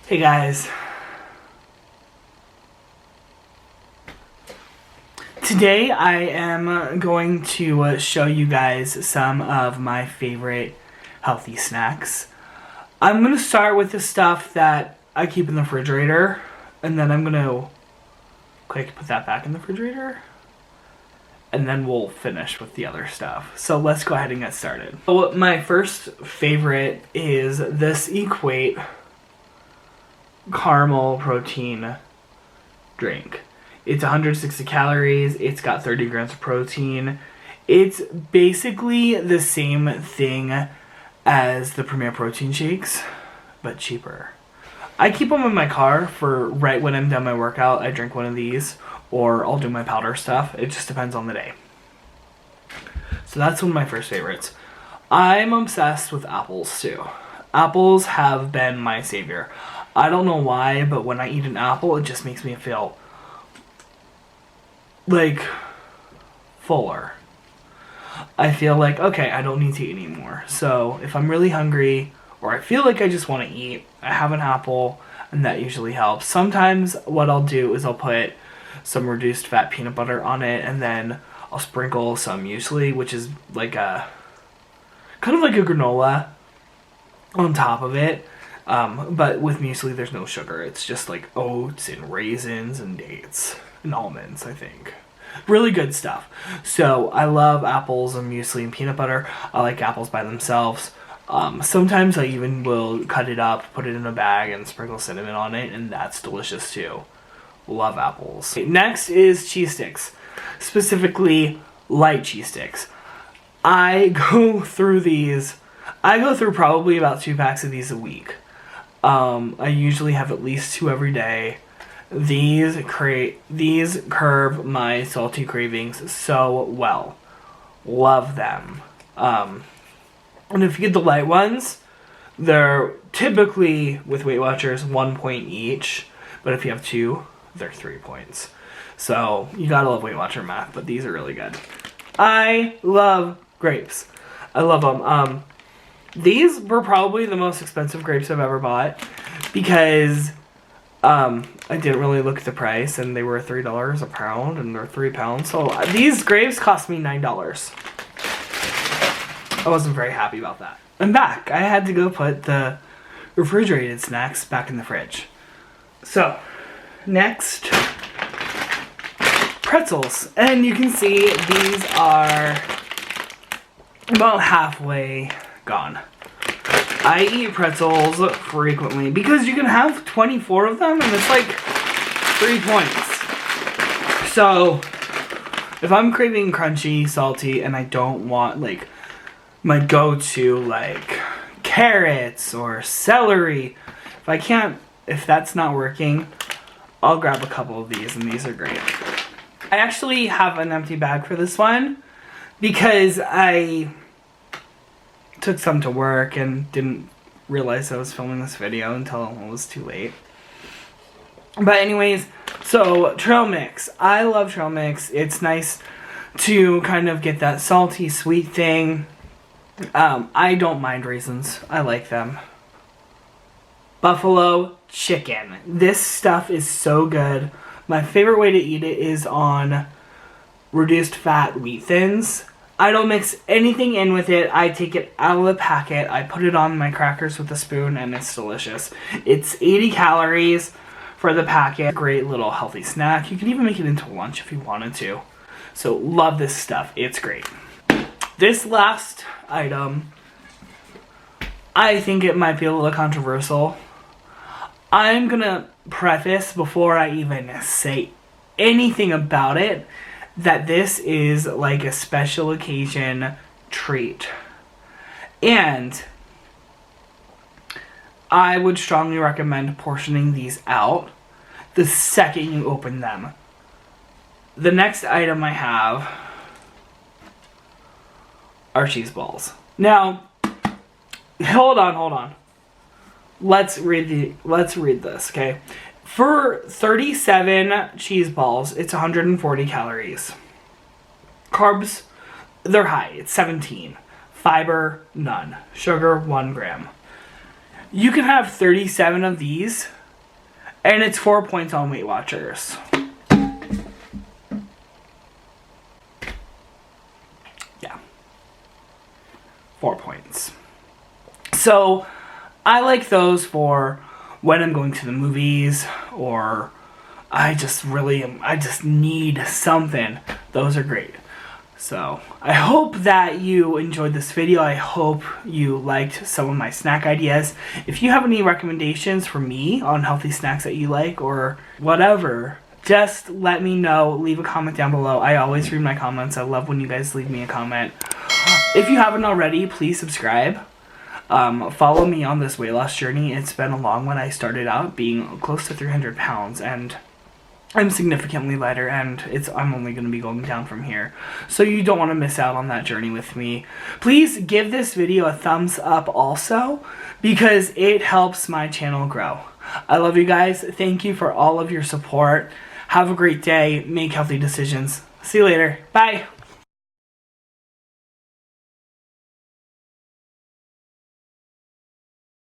Hey guys, today I am going to show you guys some of my favorite healthy snacks. I'm going to start with the stuff that I keep in the refrigerator, and then I'm going to quick put that back in the refrigerator, and then we'll finish with the other stuff. So let's go ahead and get started. So my first favorite is this Equate caramel protein drink. It's 160 calories, it's got 30 grams of protein. It's basically the same thing as the Premier protein shakes, but cheaper. I keep them in my car for right when I'm done my workout. I drink one of these, or I'll do my powder stuff. It just depends on the day. So that's one of my first favorites. I'm obsessed with apples too. Apples have been my savior. I don't know why, but when I eat an apple, it just makes me feel like fuller. I feel like, okay, I don't need to eat anymore. So if I'm really hungry or I feel like I just want to eat, I have an apple, and that usually helps. Sometimes what I'll do is I'll put some reduced fat peanut butter on it, and then I'll sprinkle some muesli, which is like a kind of like a granola, on top of it. But with muesli, there's no sugar. It's just like oats and raisins and dates and almonds, I think. Really good stuff. So I love apples and muesli and peanut butter. I like apples by themselves. Sometimes I even will cut it up, put it in a bag, and sprinkle cinnamon on it, and that's delicious too. Love apples. Next is cheese sticks, specifically light cheese sticks. I go through probably about 2 packs of these a week. I usually have at least 2 every day. These curb my salty cravings so well. Love them. And if you get the light ones, they're typically, with Weight Watchers, 1 point each. But if you have 2, they're 3 points. So you gotta love Weight Watcher math, but these are really good. I love grapes. I love them. These were probably the most expensive grapes I've ever bought because I didn't really look at the price, and they were $3 a pound, and they're 3 pounds. So these grapes cost me $9. I wasn't very happy about that. I'm back. I had to go put the refrigerated snacks back in the fridge. So next, pretzels. And you can see these are about halfway gone. I eat pretzels frequently because you can have 24 of them and it's like 3 points. So if I'm craving crunchy, salty, and I don't want like my go-to like carrots or celery, if that's not working, I'll grab a couple of these, and these are great. I actually have an empty bag for this one because I took some to work and didn't realize I was filming this video until it was too late. But anyways, so trail mix. I love trail mix. It's nice to kind of get that salty, sweet thing. I don't mind raisins. I like them. Buffalo chicken. This stuff is so good. My favorite way to eat it is on reduced fat wheat thins. I don't mix anything in with it. I take it out of the packet. I put it on my crackers with a spoon, and it's delicious. It's 80 calories for the packet. Great little healthy snack. You can even make it into lunch if you wanted to. So love this stuff. It's great. This last item, I think it might be a little controversial. I'm gonna preface before I even say anything about it that this is like a special occasion treat. And I would strongly recommend portioning these out the second you open them. The next item I have are cheese balls. Now, hold on. Let's read this, okay? For 37 cheese balls, it's 140 calories. Carbs, they're high. It's 17. Fiber, none. Sugar, 1 gram. You can have 37 of these And it's 4 points on Weight Watchers. Yeah. 4 points. So, I like those for when I'm going to the movies, or I just need something. Those are great. So, I hope that you enjoyed this video. I hope you liked some of my snack ideas. If you have any recommendations for me on healthy snacks that you like or whatever, just let me know. Leave a comment down below. I always read my comments. I love when you guys leave me a comment. If you haven't already, please subscribe. Follow me on this weight loss journey. It's been a long one. I started out being close to 300 pounds, and I'm significantly lighter, and I'm only going to be going down from here. So you don't want to miss out on that journey with me. Please give this video a thumbs up also, because it helps my channel grow. I love you guys. Thank you for all of your support. Have a great day. Make healthy decisions. See you later. Bye.